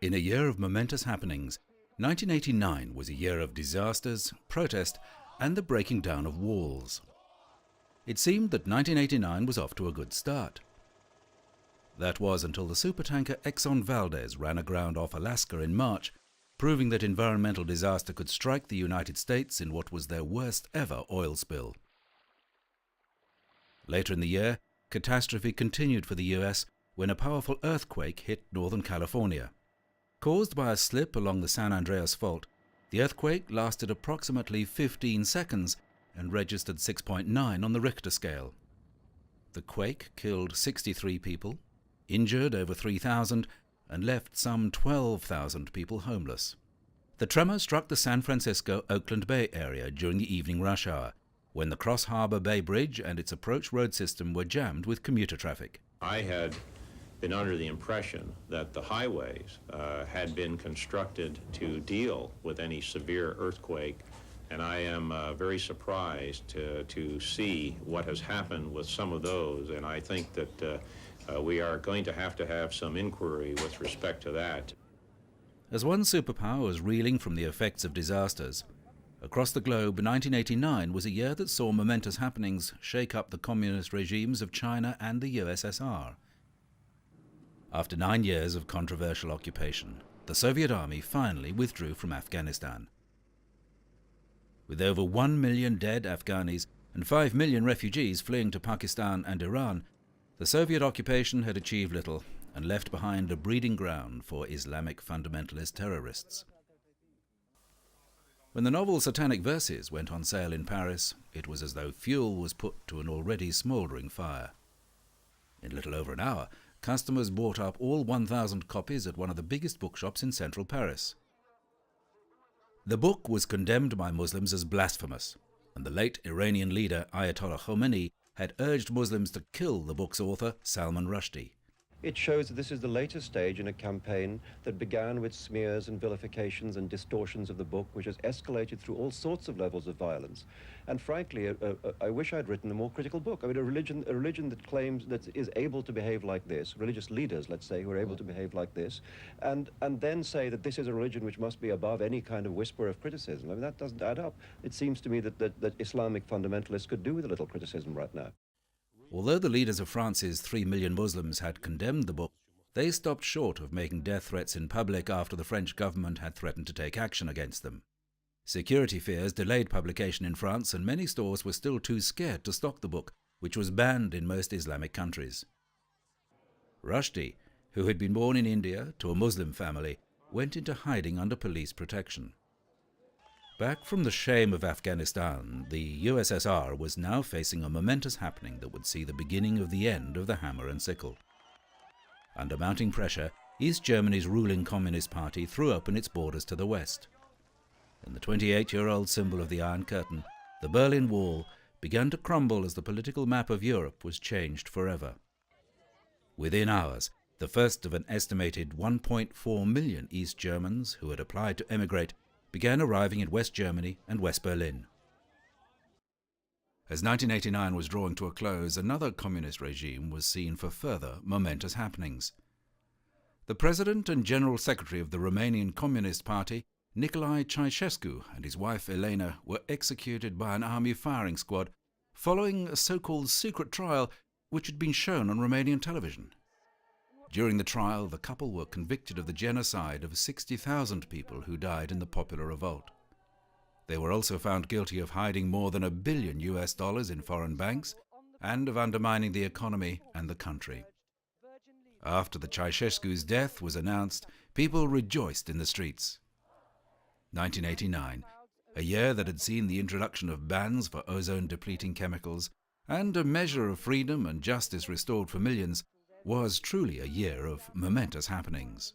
In a year of momentous happenings, 1989 was a year of disasters, protest, and the breaking down of walls. It seemed that 1989 was off to a good start. That was until the supertanker Exxon Valdez ran aground off Alaska in March, proving that environmental disaster could strike the United States in what was their worst ever oil spill. Later in the year, catastrophe continued for the US when a powerful earthquake hit Northern California. Caused by a slip along the San Andreas Fault, the earthquake lasted approximately 15 seconds and registered 6.9 on the Richter scale. The quake killed 63 people, injured over 3,000, and left some 12,000 people homeless. The tremor struck the San Francisco-Oakland Bay area during the evening rush hour, when the Cross Harbor Bay Bridge and its approach road system were jammed with commuter traffic. I had been under the impression that the highways had been constructed to deal with any severe earthquake, and I am very surprised to see what has happened with some of those, and I think that we are going to have some inquiry with respect to that. As one superpower was reeling from the effects of disasters, across the globe, 1989 was a year that saw momentous happenings shake up the communist regimes of China and the USSR. After 9 years of controversial occupation, the Soviet army finally withdrew from Afghanistan. With over 1 million dead Afghanis and 5 million refugees fleeing to Pakistan and Iran, the Soviet occupation had achieved little and left behind a breeding ground for Islamic fundamentalist terrorists. When the novel Satanic Verses went on sale in Paris, it was as though fuel was put to an already smouldering fire. In little over an hour, customers bought up all 1,000 copies at one of the biggest bookshops in central Paris. The book was condemned by Muslims as blasphemous, and the late Iranian leader Ayatollah Khomeini had urged Muslims to kill the book's author, Salman Rushdie. It shows that this is the latest stage in a campaign that began with smears and vilifications and distortions of the book, which has escalated through all sorts of levels of violence. And frankly, I wish I'd written a more critical book. I mean, a religion that claims that is able to behave like this, religious leaders, let's say, who are able to behave like this, and then say that this is a religion which must be above any kind of whisper of criticism. I mean, that doesn't add up. It seems to me that Islamic fundamentalists could do with a little criticism right now. Although the leaders of France's 3 million Muslims had condemned the book, they stopped short of making death threats in public after the French government had threatened to take action against them. Security fears delayed publication in France, and many stores were still too scared to stock the book, which was banned in most Islamic countries. Rushdie, who had been born in India to a Muslim family, went into hiding under police protection. Back from the shame of Afghanistan, the USSR was now facing a momentous happening that would see the beginning of the end of the hammer and sickle. Under mounting pressure, East Germany's ruling Communist Party threw open its borders to the west. And the 28-year-old symbol of the Iron Curtain, the Berlin Wall, began to crumble as the political map of Europe was changed forever. Within hours, the first of an estimated 1.4 million East Germans who had applied to emigrate began arriving in West Germany and West Berlin. As 1989 was drawing to a close, another communist regime was seen for further momentous happenings. The president and general secretary of the Romanian Communist Party, Nicolae Ceausescu, and his wife Elena were executed by an army firing squad following a so-called secret trial which had been shown on Romanian television. During the trial, the couple were convicted of the genocide of 60,000 people who died in the popular revolt. They were also found guilty of hiding more than $1 billion in foreign banks and of undermining the economy and the country. After the Ceausescu's death was announced, people rejoiced in the streets. 1989, a year that had seen the introduction of bans for ozone-depleting chemicals and a measure of freedom and justice restored for millions, was truly a year of momentous happenings.